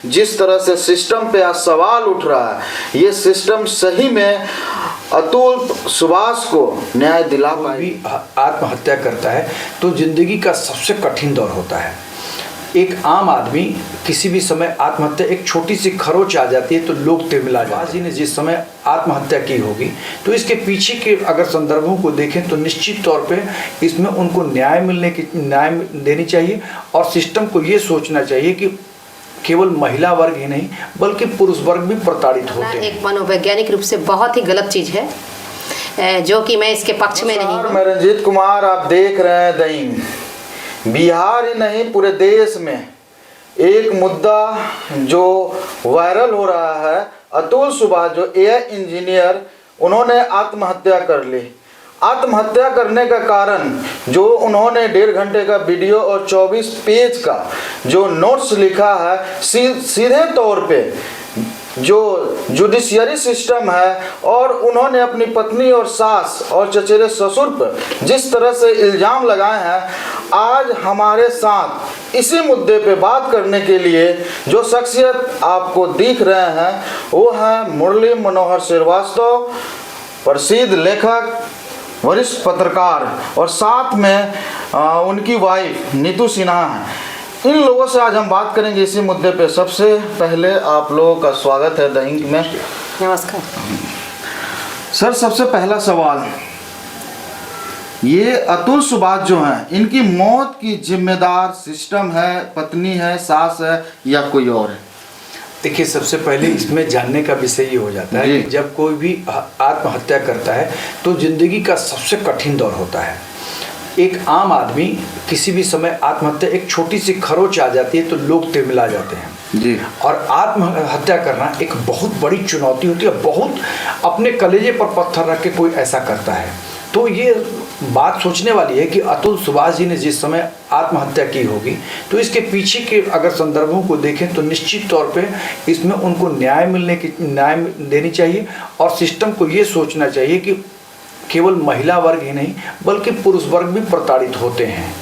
जिस तरह से सिस्टम पे आज सवाल उठ रहा है, ये सिस्टम सही में अतुल सुभाष को न्याय दिला पाए। भी आत्महत्या करता है तो जिंदगी का सबसे कठिन दौर होता है। एक आम आदमी किसी भी समय आत्महत्या, एक छोटी सी खरोच आ जाती है तो लोग तिलमिला जाते हैं। सुभाष जी ने जिस समय आत्महत्या की होगी तो इसके पीछे के अगर संदर्भों को देखें तो निश्चित तौर पे इसमें उनको न्याय देनी चाहिए और सिस्टम को ये सोचना चाहिए कि केवल महिला वर्ग ही नहीं बल्कि पुरुष वर्ग भी प्रताड़ित होते हैं। एक मनोवैज्ञानिक रूप से बहुत ही गलत चीज़ है, जो कि मैं इसके पक्ष में नहीं हूँ। मैं रंजीत कुमार, आप देख रहे हैं द इंक। बिहार ही नहीं पूरे देश में एक मुद्दा जो वायरल हो रहा है, अतुल सुभाष जो एआई इंजीनियर, उन्होंने आत्महत्या कर ली। आत्महत्या करने का कारण जो उन्होंने 1.5 घंटे का वीडियो और 24 पेज का जो नोट्स लिखा है, सीधे तौर पे जो जुडिशियरी सिस्टम है और उन्होंने अपनी पत्नी और सास और चचेरे ससुर पर जिस तरह से इल्ज़ाम लगाए हैं, आज हमारे साथ इसी मुद्दे पे बात करने के लिए जो शख्सियत आपको दिख रहे हैं वो है मुरली मनोहर श्रीवास्तव, प्रसिद्ध लेखक, वरिष्ठ पत्रकार, और साथ में उनकी वाइफ नीतू सिन्हा है। इन लोगों से आज हम बात करेंगे इसी मुद्दे पे। सबसे पहले आप लोगों का स्वागत है द इंक में। नमस्कार सर, सबसे पहला सवाल, ये अतुल सुभाष जो हैं, इनकी मौत की जिम्मेदार सिस्टम है, पत्नी है, सास है या कोई और है? देखिए, सबसे पहले इसमें जानने का विषय ये हो जाता है कि जब कोई भी आत्महत्या करता है तो जिंदगी का सबसे कठिन दौर होता है। एक आम आदमी किसी भी समय आत्महत्या, एक छोटी सी खरोच आ जाती है तो लोग तिलमिला जाते हैं जी। और आत्महत्या करना एक बहुत बड़ी चुनौती होती है। बहुत अपने कलेजे पर पत्थर रख के कोई ऐसा करता है तो ये बात सोचने वाली है कि अतुल सुभाष जी ने जिस समय आत्महत्या की होगी तो इसके पीछे के अगर संदर्भों को देखें तो निश्चित तौर पे इसमें उनको न्याय देनी चाहिए और सिस्टम को ये सोचना चाहिए कि केवल महिला वर्ग ही नहीं बल्कि पुरुष वर्ग भी प्रताड़ित होते हैं।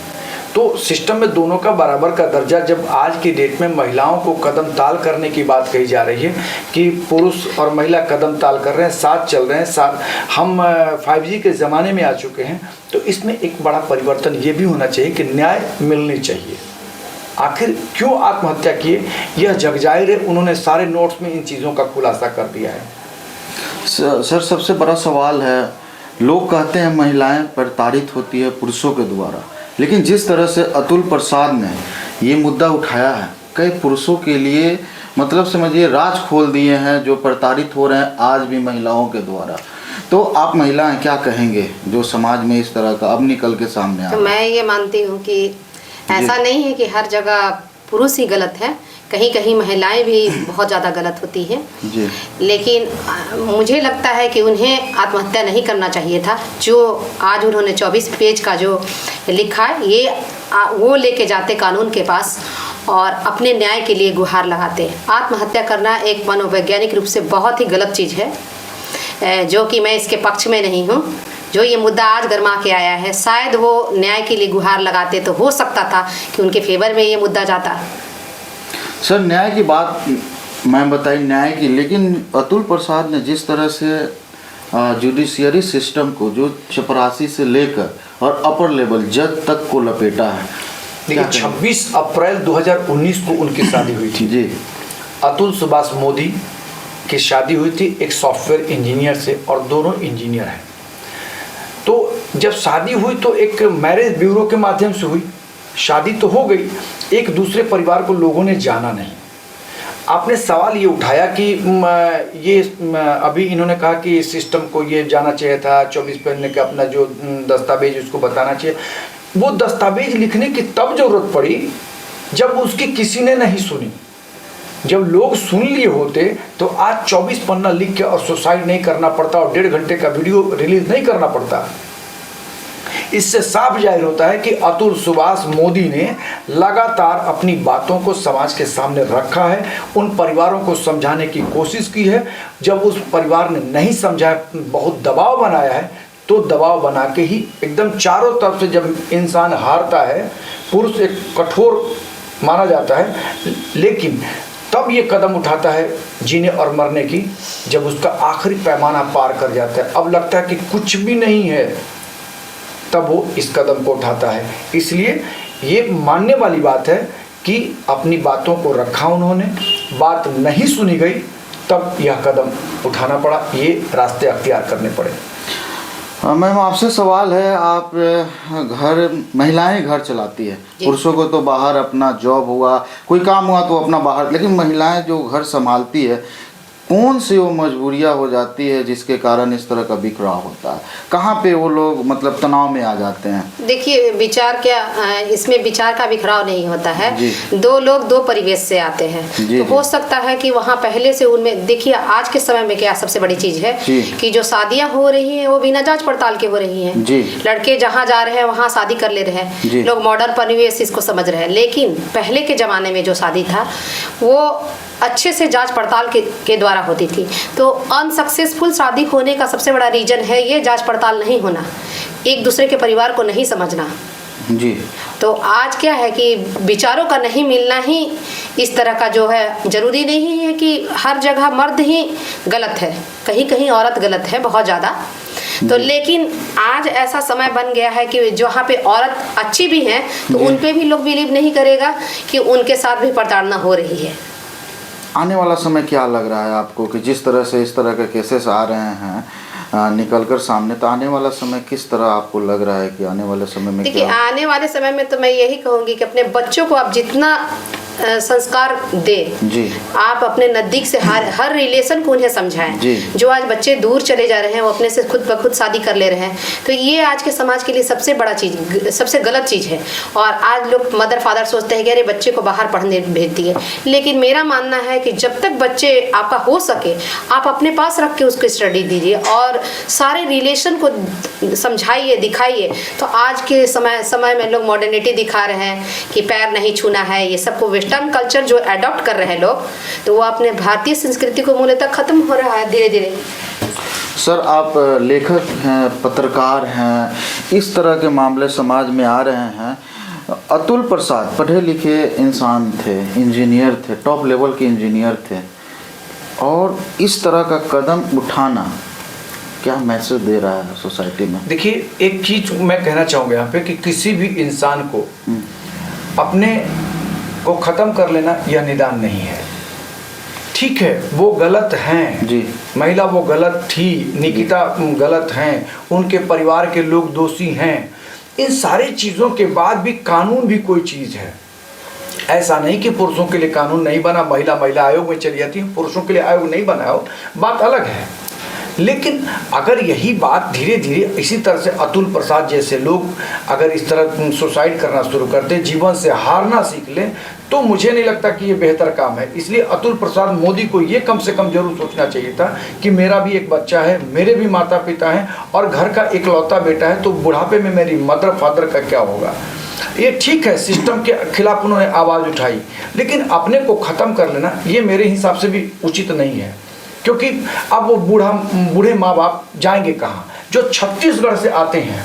तो सिस्टम में दोनों का बराबर का दर्जा, जब आज की डेट में महिलाओं को कदम ताल करने की बात कही जा रही है कि पुरुष और महिला कदम ताल कर रहे हैं, साथ चल रहे हैं, साथ हम 5G के ज़माने में आ चुके हैं, तो इसमें एक बड़ा परिवर्तन ये भी होना चाहिए कि न्याय मिलनी चाहिए। आखिर क्यों आत्महत्या किए, यह जगजाहिर है। उन्होंने सारे नोट्स में इन चीज़ों का खुलासा कर दिया है। सर, सबसे बड़ा सवाल है, लोग कहते हैं महिलाएं प्रताड़ित होती है पुरुषों के द्वारा, लेकिन जिस तरह से अतुल प्रसाद ने ये मुद्दा उठाया है, कई पुरुषों के लिए मतलब समझिए राज खोल दिए हैं जो प्रताड़ित हो रहे हैं आज भी महिलाओं के द्वारा। तो आप महिलाएं क्या कहेंगे जो समाज में इस तरह का अब निकल के सामने आ? तो मैं ये मानती हूँ कि ऐसा नहीं है कि हर जगह पुरुष ही गलत है, कहीं कहीं महिलाएं भी बहुत ज़्यादा गलत होती हैं जी। लेकिन मुझे लगता है कि उन्हें आत्महत्या नहीं करना चाहिए था। जो आज उन्होंने 24 पेज का जो लिखा है, ये वो लेके जाते कानून के पास और अपने न्याय के लिए गुहार लगाते। आत्महत्या करना एक मनोवैज्ञानिक रूप से बहुत ही गलत चीज़ है, जो कि मैं इसके पक्ष में नहीं हूँ। जो ये मुद्दा आज गरमा के आया है, शायद वो न्याय के लिए गुहार लगाते तो हो सकता था कि उनके फेवर में ये मुद्दा जाता। सर, न्याय की बात मैं बताई, न्याय की, लेकिन अतुल प्रसाद ने जिस तरह से जुडिशियरी सिस्टम को जो चपरासी से लेकर और अपर लेवल जज तक को लपेटा है। देखिए, 26 अप्रैल 2019 को उनकी शादी हुई थी जी। अतुल सुभाष मोदी की शादी हुई थी एक सॉफ्टवेयर इंजीनियर से, और दोनों इंजीनियर हैं। तो जब शादी हुई तो एक मैरिज ब्यूरो के माध्यम से हुई, शादी तो हो गई, एक दूसरे परिवार को लोगों ने जाना नहीं। आपने सवाल ये उठाया कि ये अभी इन्होंने कहा कि सिस्टम को ये जाना चाहिए था, 24 पेज का अपना जो दस्तावेज उसको बताना चाहिए। वो दस्तावेज लिखने की तब जरूरत पड़ी जब उसकी किसी ने नहीं सुनी। जब लोग सुन लिए होते तो आज 24 पन्ना लिख के और सुसाइड नहीं करना पड़ता और 1.5 घंटे का वीडियो रिलीज नहीं करना पड़ता। इससे साफ जाहिर होता है कि अतुल सुभाष मोदी ने लगातार अपनी बातों को समाज के सामने रखा है, उन परिवारों को समझाने की कोशिश की है। जब उस परिवार ने नहीं समझा, बहुत दबाव बनाया है, तो दबाव बना के ही एकदम चारों तरफ से जब इंसान हारता है, पुरुष एक कठोर माना जाता है, लेकिन तब ये कदम उठाता है जीने और मरने की, जब उसका आखिरी पैमाना पार कर जाता है, अब लगता है कि कुछ भी नहीं है, तब वो इस कदम को उठाता है। इसलिए ये मानने वाली बात है कि अपनी बातों को रखा उन्होंने, बात नहीं सुनी गई, तब यह कदम उठाना पड़ा, ये रास्ते अख्तियार करने पड़े। मैम आपसे सवाल है, आप महिलाएं घर चलाती है, पुरुषों को तो बाहर अपना जॉब हुआ, कोई काम हुआ तो अपना बाहर, लेकिन महिलाएं जो घर संभालती है, कौन सी वो मजबूरियां हो जाती है जिसके कारण इस तरह का बिखराव होता है? कहाँ पे वो लोग मतलब तनाव में आ जाते हैं? देखिए, विचार क्या, इसमें विचार का बिखराव नहीं होता है। दो लोग दो परिवेश से आते हैं, तो हो सकता है कि वहाँ पहले से उनमें, देखिए आज के समय में क्या सबसे बड़ी चीज है कि जो शादियां हो रही हैं वो बिना जांच पड़ताल के हो रही हैं। लड़के जहाँ जा रहे हैं वहाँ शादी कर ले रहे हैं, लोग मॉडर्न परिवेश इसको समझ रहे हैं। लेकिन पहले के जमाने में जो शादी था वो अच्छे से जांच पड़ताल के द्वारा होती थी। तो अनसक्सेसफुल शादी होने का सबसे बड़ा रीजन है ये जांच पड़ताल नहीं होना, एक दूसरे के परिवार को नहीं समझना। जी। तो आज क्या है कि विचारों का नहीं मिलना ही इस तरह का जो है, जरूरी नहीं है कि हर जगह मर्द ही गलत है, कहीं कहीं औरत गलत है बहुत ज़्यादा। तो लेकिन आज ऐसा समय बन गया है कि जहाँ पे औरत अच्छी भी है तो उन पे भी लोग बिलीव नहीं करेगा कि उनके साथ भी प्रताड़ना हो रही है। आने वाला समय क्या लग रहा है आपको कि जिस तरह से इस तरह के केसेस आ रहे हैं निकल कर सामने, तो आने वाला समय किस तरह आपको लग रहा है कि आने वाले समय में? देखिए, आने वाले समय में तो मैं यही कहूँगी कि अपने बच्चों को आप जितना संस्कार दे, आप अपने नज़दीक से हर रिलेशन को उन्हें समझाएं। जो आज बच्चे दूर चले जा रहे हैं वो अपने से खुद ब खुद शादी कर ले रहे हैं, तो ये आज के समाज के लिए सबसे बड़ा चीज़, सबसे गलत चीज़ है। और आज लोग मदर फादर सोचते हैं कि अरे बच्चे को बाहर पढ़ने भेज दिए, लेकिन मेरा मानना है कि जब तक बच्चे आपका हो सके आप अपने पास रख के उसको स्टडी दीजिए और सारे रिलेशन को समझाइए, दिखाइए। तो आज के समय में लोग मॉडर्निटी दिखा रहे हैं कि पैर नहीं छूना है, ये सबको वेस्टर्न कल्चर जो अडॉप्ट कर रहे हैं लोग, तो वो अपने भारतीय संस्कृति को मूलतः खत्म हो रहा है धीरे धीरे। सर, आप लेखक हैं, पत्रकार हैं, इस तरह के मामले समाज में आ रहे हैं। अतुल प्रसाद पढ़े लिखे इंसान थे, इंजीनियर थे, टॉप लेवल के इंजीनियर थे, और इस तरह का कदम उठाना क्या मैसेज दे रहा है सोसाइटी में? देखिए, एक चीज मैं कहना चाहूँगा यहाँ पे कि किसी भी इंसान को अपने को ख़त्म कर लेना यह निदान नहीं है। ठीक है, वो गलत हैं जी, महिला वो गलत थी, निकिता गलत हैं, उनके परिवार के लोग दोषी हैं, इन सारी चीज़ों के बाद भी कानून भी कोई चीज़ है। ऐसा नहीं कि पुरुषों के लिए कानून नहीं बना, महिला आयोग में चली जाती है, पुरुषों के लिए आयोग नहीं बना हो, बात अलग है। लेकिन अगर यही बात धीरे धीरे इसी तरह से अतुल प्रसाद जैसे लोग अगर इस तरह सुसाइड करना शुरू करते, जीवन से हारना सीख लें, तो मुझे नहीं लगता कि ये बेहतर काम है। इसलिए अतुल प्रसाद मोदी को ये कम से कम जरूर सोचना चाहिए था कि मेरा भी एक बच्चा है, मेरे भी माता पिता हैं और घर का इकलौता बेटा है, तो बुढ़ापे में मेरी मदर फादर का क्या होगा। ये ठीक है, सिस्टम के खिलाफ उन्होंने आवाज़ उठाई, लेकिन अपने को ख़त्म कर लेना ये मेरे हिसाब से भी उचित नहीं है। क्योंकि अब वो बूढ़े माँ बाप जाएंगे कहाँ, जो छत्तीसगढ़ से आते हैं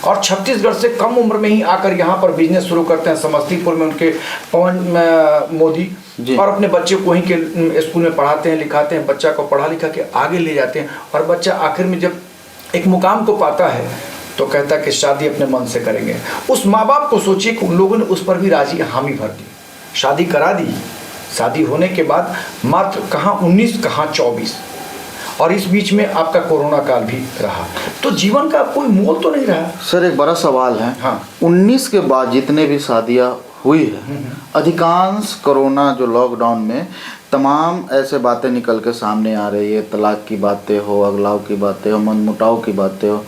और छत्तीसगढ़ से कम उम्र में ही आकर यहाँ पर बिजनेस शुरू करते हैं, समस्तीपुर में उनके पवन मोदी, और अपने बच्चे को वहीं के स्कूल में पढ़ाते हैं, लिखाते हैं, बच्चा को पढ़ा लिखा के आगे ले जाते हैं, और बच्चा आखिर में जब एक मुकाम को पाता है तो कहता है कि शादी अपने मन से करेंगे। उस माँ बाप को सोचिए कि उन लोगों ने उस पर भी राजी हामी भर दी, शादी करा दी। शादी होने के बाद मात्र कहाँ 19 कहाँ 24, और इस बीच में आपका कोरोना काल भी रहा, तो जीवन का कोई मोल तो नहीं रहा। सर, एक बड़ा सवाल है। हाँ, 19 के बाद जितने भी शादियाँ हुई है, अधिकांश कोरोना जो लॉकडाउन में तमाम ऐसे बातें निकल के सामने आ रही है, तलाक की बातें हो, अगलाव की बातें हो, मनमुटाव की बातें हो।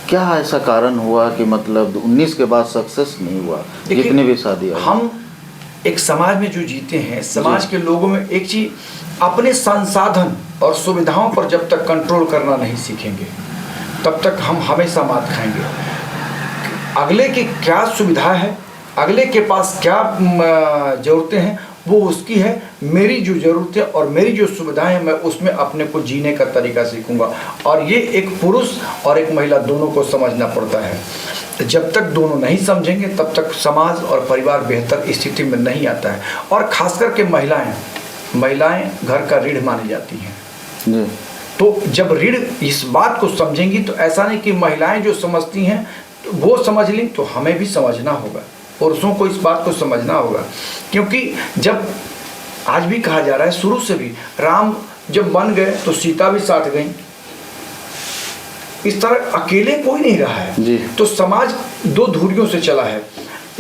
क्या ऐसा कारण हुआ कि मतलब 19 के बाद सक्सेस नहीं हुआ जितने भी शादियाँ? हम एक समाज में जो जीते हैं, समाज के लोगों में एक चीज, अपने संसाधन और सुविधाओं पर जब तक कंट्रोल करना नहीं सीखेंगे तब तक हम हमेशा मात खाएंगे। अगले की क्या सुविधा है, अगले के पास क्या ज़रूरतें हैं, वो उसकी है। मेरी जो ज़रूरतें और मेरी जो सुविधाएं हैं, मैं उसमें अपने को जीने का तरीका सीखूंगा। और ये एक पुरुष और एक महिला दोनों को समझना पड़ता है। जब तक दोनों नहीं समझेंगे तब तक समाज और परिवार बेहतर स्थिति में नहीं आता है। और खास करके महिलाएं महिलाएं घर का रीढ़ मानी जाती हैं। जी। तो जब रीढ़ इस बात को समझेंगी तो ऐसा नहीं कि महिलाएं जो समझती हैं तो वो समझ लें, तो हमें भी समझना होगा, पुरुषों को इस बात को समझना होगा। क्योंकि जब आज भी कहा जा रहा है, शुरू से भी राम जब बन गए तो सीता भी साथ गई, इस तरह अकेले कोई नहीं रहा है जी। तो समाज दो धुरियों से चला है,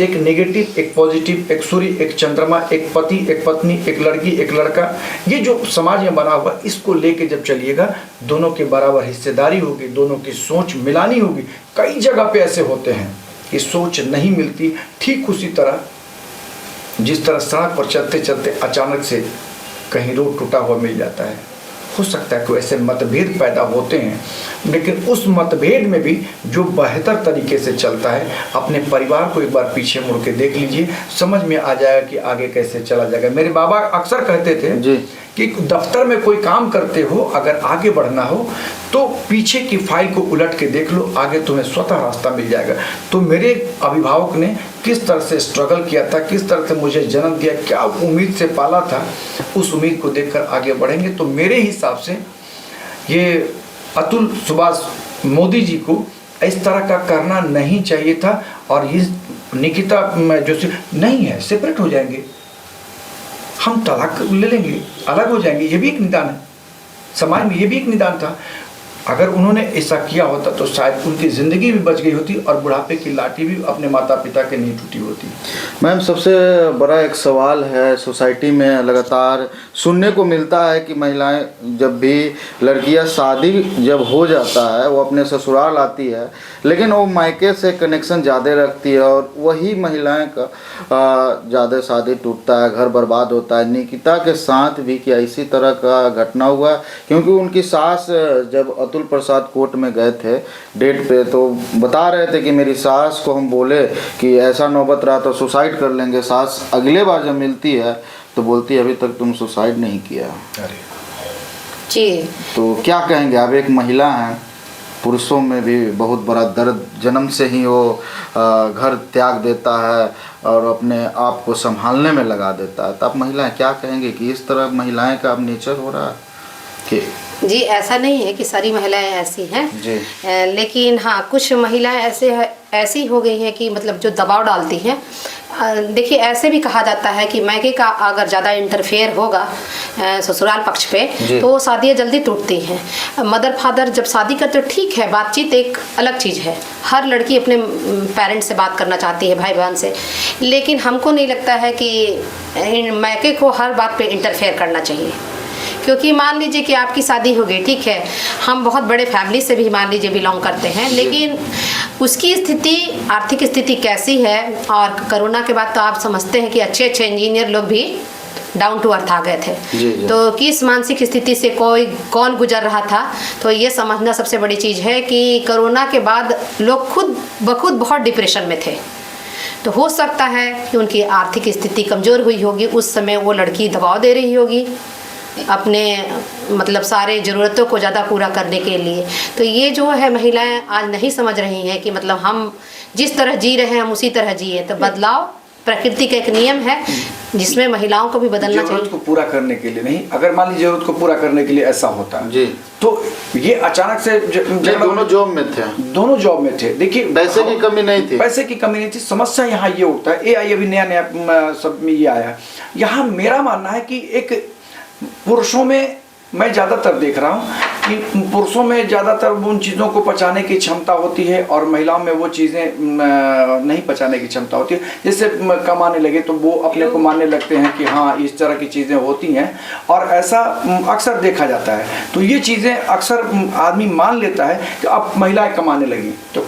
एक नेगेटिव एक पॉजिटिव, एक सूर्य एक चंद्रमा, एक पति एक पत्नी, एक लड़की एक लड़का। ये जो समाज में बना हुआ, इसको लेके जब चलिएगा, दोनों के बराबर हिस्सेदारी होगी, दोनों की सोच मिलानी होगी। कई जगह पे ऐसे होते हैं कि सोच नहीं मिलती। ठीक उसी तरह जिस तरह सड़क पर चलते चलते अचानक से कहीं रोड टूटा हुआ मिल जाता है, हो सकता है कि ऐसे मतभेद पैदा होते हैं, लेकिन उस मतभेद में भी जो बेहतर तरीके से चलता है, अपने परिवार को एक बार पीछे मुड़ के देख लीजिए, समझ में आ जाएगा कि आगे कैसे चला जाएगा। मेरे बाबा अक्सर कहते थे जी। कि दफ्तर में कोई काम करते हो, अगर आगे बढ़ना हो तो पीछे की फाइल को उलट के देख लो, आगे तुम्हें स्वतः रास्ता मिल जाएगा। तो मेरे अभिभावक ने किस तरह से स्ट्रगल किया था, किस तरह से मुझे जन्म दिया, क्या उम्मीद से पाला था, उस उम्मीद को देखकर आगे बढ़ेंगे। तो मेरे हिसाब से ये अतुल सुभाष मोदी जी को इस तरह का करना नहीं चाहिए था। और ये निकिता जो नहीं है, सेपरेट हो जाएंगे, हम तलाक ले लेंगे, अलग हो जाएंगे, ये भी एक निदान है समाज में, ये भी एक निदान था। अगर उन्होंने ऐसा किया होता तो शायद उनकी ज़िंदगी भी बच गई होती और बुढ़ापे की लाठी भी अपने माता पिता के नहीं टूटी होती। मैम, सबसे बड़ा एक सवाल है, सोसाइटी में लगातार सुनने को मिलता है कि महिलाएं जब भी लड़कियां शादी जब हो जाता है वो अपने ससुराल आती है, लेकिन वो मायके से कनेक्शन ज़्यादा रखती है और वही महिलाएं का ज़्यादा शादी टूटता है, घर बर्बाद होता है। निकिता के साथ भी क्या इसी तरह का घटना हुआ? क्योंकि उनकी सास जब अतुल प्रसाद कोर्ट में गए थे डेट पे, तो बता रहे थे कि मेरी सास को हम बोले कि ऐसा नौबत रहा तो सुसाइड कर लेंगे। सास अगले बार जब मिलती है तो बोलती है अभी तक तुम सुसाइड नहीं किया। जी। तो क्या कहेंगे आप, एक महिला हैं, पुरुषों में भी बहुत बड़ा दर्द, जन्म से ही वो घर त्याग देता है और अपने आप को संभालने में लगा देता है। तो आप महिलाएं क्या कहेंगे कि इस तरह महिलाएं का अब नेचर हो रहा है कि? जी, ऐसा नहीं है कि सारी महिलाएं ऐसी हैं जी। लेकिन हाँ, कुछ महिलाएं ऐसी हो गई हैं कि मतलब जो दबाव डालती हैं। देखिए, ऐसे भी कहा जाता है कि मायके का अगर ज़्यादा इंटरफेयर होगा ससुराल पक्ष पे तो वो शादियाँ जल्दी टूटती हैं। मदर फादर जब शादी करते तो ठीक है, बातचीत एक अलग चीज़ है, हर लड़की अपने पेरेंट्स से बात करना चाहती है, भाई बहन से, लेकिन हमको नहीं लगता है कि मायके को हर बात पे इंटरफेयर करना चाहिए। क्योंकि मान लीजिए कि आपकी शादी हो गई, ठीक है, हम बहुत बड़े फैमिली से भी मान लीजिए बिलोंग करते हैं, लेकिन उसकी स्थिति, आर्थिक स्थिति कैसी है, और कोरोना के बाद तो आप समझते हैं कि अच्छे अच्छे इंजीनियर लोग भी डाउन टू अर्थ आ गए थे। जी। तो किस मानसिक स्थिति से कौन गुजर रहा था, तो ये समझना सबसे बड़ी चीज़ है कि कोरोना के बाद लोग खुद बखुद बहुत डिप्रेशन में थे। तो हो सकता है कि उनकी आर्थिक स्थिति कमज़ोर हुई होगी, उस समय वो लड़की दबाव दे रही होगी अपने मतलब सारे ज़रूरतों को ज़्यादा पूरा करने के लिए। तो ये जो है महिलाएं आज नहीं समझ रही हैं कि मतलब हम जिस तरह जी रहे हैं हम उसी तरह जिए। तो बदलाव प्रकृति का एक नियम है जिसमें महिलाओं को भी बदलना चाहिए। जरूरत को पूरा करने के लिए नहीं, अगर मान लीजिए जरूरत को पूरा करने के लिए ऐसा होता है जी, तो ये अचानक से दोनों जॉब में थे, दोनों जॉब में थे। देखिए, पैसे की कमी नहीं थी, पैसे की कमी नहीं थी। समस्या यहाँ ये उठता है, AI अभी नया सब में ये आया। यहाँ मेरा मानना है कि एक पुरुषों में मैं ज़्यादातर देख रहा हूँ कि पुरुषों में ज़्यादातर उन चीज़ों को पचाने की क्षमता होती है और महिलाओं में वो चीज़ें नहीं पचाने की क्षमता होती है। जैसे कमाने लगे तो वो अपने को मानने लगते हैं कि हाँ इस तरह की चीज़ें होती हैं, और ऐसा अक्सर देखा जाता है। तो ये चीज़ें अक्सर आदमी मान लेता है कि अब महिलाएं कमाने लगी तो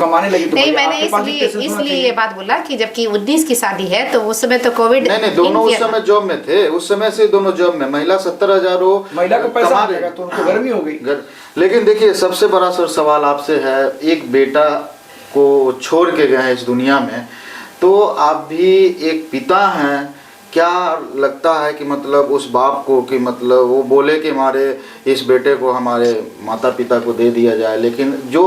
नहीं, मैंने इसलिए ये बात बोला कि जबकि 19 की शादी है तो उस समय तो कोविड नहीं, दोनों उस समय जॉब में थे, उस समय से दोनों जॉब में। महिला 70,000 हो, महिला को पैसा मिलेगा तो उनको गर्मी हो गई। लेकिन देखिए, सबसे बड़ा सवाल आपसे है, एक बेटा को छोड़ के गए हैं इस दुनिया में, तो आप भी एक पिता हैं, क्या लगता है कि मतलब उस बाप को कि मतलब वो बोले कि हमारे इस बेटे को हमारे माता पिता को दे दिया जाए, लेकिन जो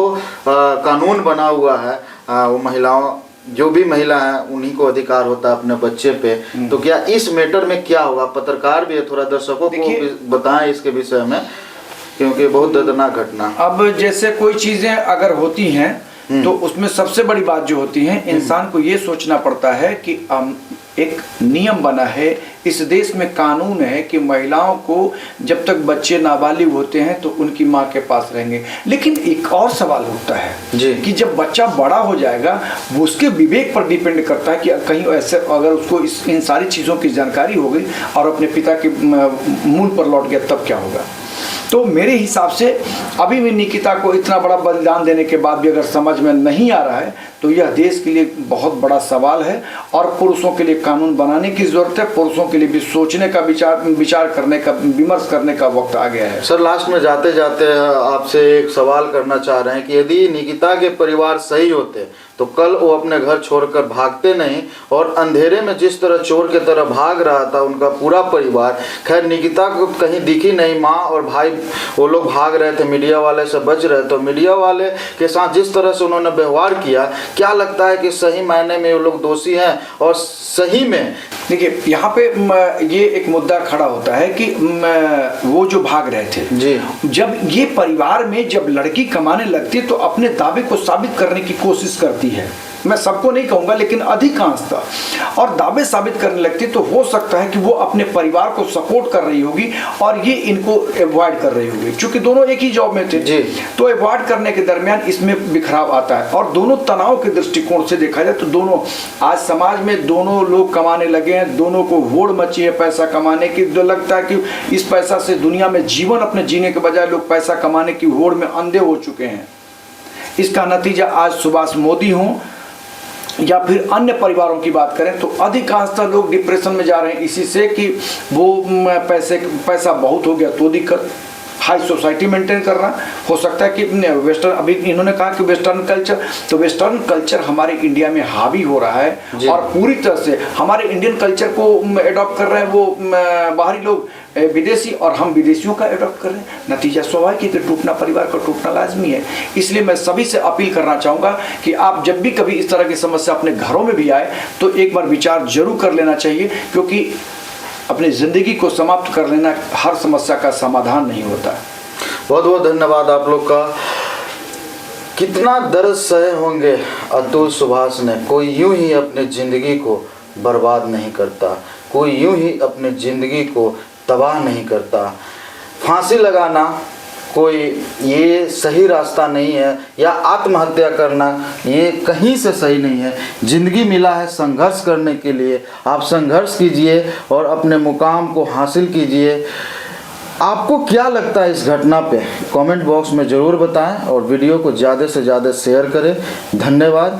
कानून बना हुआ है वो महिलाओं जो भी महिला है उन्हीं को अधिकार होता है अपने बच्चे पे, तो क्या इस मैटर में क्या होगा? पत्रकार भी है, थोड़ा दर्शकों को भी बताएं इसके विषय में, क्योंकि बहुत दर्दनाक घटना। अब जैसे कोई चीजें अगर होती हैं तो उसमें सबसे बड़ी बात जो होती है, इंसान को ये सोचना पड़ता है कि एक नियम बना है इस देश में, कानून है कि महिलाओं को जब तक बच्चे नाबालिग होते हैं तो उनकी माँ के पास रहेंगे। लेकिन एक और सवाल उठता है कि जब बच्चा बड़ा हो जाएगा, वो उसके विवेक पर डिपेंड करता है कि कहीं ऐसे अगर उसको इन सारी चीज़ों की जानकारी हो गई और अपने पिता के मूल पर लौट गया, तब क्या होगा? तो मेरे हिसाब से अभी भी निकिता को इतना बड़ा बलिदान देने के बाद भी अगर समझ में नहीं आ रहा है तो यह देश के लिए बहुत बड़ा सवाल है, और पुरुषों के लिए कानून बनाने की जरूरत है। पुरुषों के लिए भी सोचने का विचार करने का, विमर्श करने का वक्त आ गया है। सर, लास्ट में जाते जाते आपसे एक सवाल करना चाह रहे हैं कि यदि निकिता के परिवार सही होते तो कल वो अपने घर छोड़कर भागते नहीं, और अंधेरे में जिस तरह चोर की तरह भाग रहा था उनका पूरा परिवार, खैर निकिता को कहीं दिखी नहीं, माँ और भाई वो लोग भाग रहे थे, मीडिया वाले से बच रहे, तो मीडिया वाले के साथ जिस तरह से उन्होंने व्यवहार किया, क्या लगता है कि सही मायने में वो लोग दोषी हैं? और सही में देखिए, यहाँ पे ये एक मुद्दा खड़ा होता है कि वो जो भाग रहे थे जी, जब ये परिवार में जब लड़की कमाने लगती है तो अपने दावे को साबित करने की कोशिश करती है। मैं सबको नहीं कहूँगा लेकिन अधिकांशतः, और दावे साबित करने लगती तो हो सकता है कि वो अपने परिवार को सपोर्ट कर रही होगी और ये इनको अवॉइड कर रही होगी, क्योंकि दोनों एक ही जॉब में थे जी। तो अवॉइड करने के दरमियान इसमें बिखराव आता है। और दोनों तनाव के दृष्टिकोण से देखा जाए तो दोनों आज समाज में दोनों लोग कमाने लगे हैं, दोनों को होड़ मची है पैसा कमाने की। जो लगता है कि इस पैसा से दुनिया में जीवन अपने जीने के बजाय लोग पैसा कमाने की होड़ में अंधे हो चुके हैं। इसका नतीजा आज सुभाष मोदी हों या फिर अन्य परिवारों की बात करें तो अधिकांशतः लोग डिप्रेशन में जा रहे हैं इसी से कि वो पैसा बहुत हो गया तो दिक्कत, हाई सोसाइटी मेंटेन करना। हो सकता है कि वेस्टर्न, अभी इन्होंने कहा कि वेस्टर्न कल्चर, तो वेस्टर्न कल्चर हमारे इंडिया में हावी हो रहा है और पूरी तरह से हमारे इंडियन कल्चर को एडॉप्ट कर रहे हैं वो बाहरी लोग, विदेशी, और हम विदेशियों का एडॉप्ट कर रहे हैं। नतीजा स्वाभाविक है कि टूटना, परिवार का टूटना लाजमी है। इसलिए मैं सभी से अपील करना चाहूँगा कि आप जब भी कभी इस तरह की समस्या अपने घरों में भी आए तो एक बार विचार जरूर कर लेना चाहिए, क्योंकि अपनी ज़िंदगी को समाप्त कर लेना हर समस्या का समाधान नहीं होता। बहुत बहुत धन्यवाद आप लोग का। कितना दर्द सहे होंगे अतुल सुभाष ने। कोई यूं ही अपनी ज़िंदगी को बर्बाद नहीं करता, कोई यूं ही अपनी ज़िंदगी को तबाह नहीं करता। फांसी लगाना कोई ये सही रास्ता नहीं है, या आत्महत्या करना ये कहीं से सही नहीं है। ज़िंदगी मिला है संघर्ष करने के लिए, आप संघर्ष कीजिए और अपने मुकाम को हासिल कीजिए। आपको क्या लगता है इस घटना पे कमेंट बॉक्स में ज़रूर बताएं और वीडियो को ज़्यादा से ज़्यादा शेयर करें। धन्यवाद।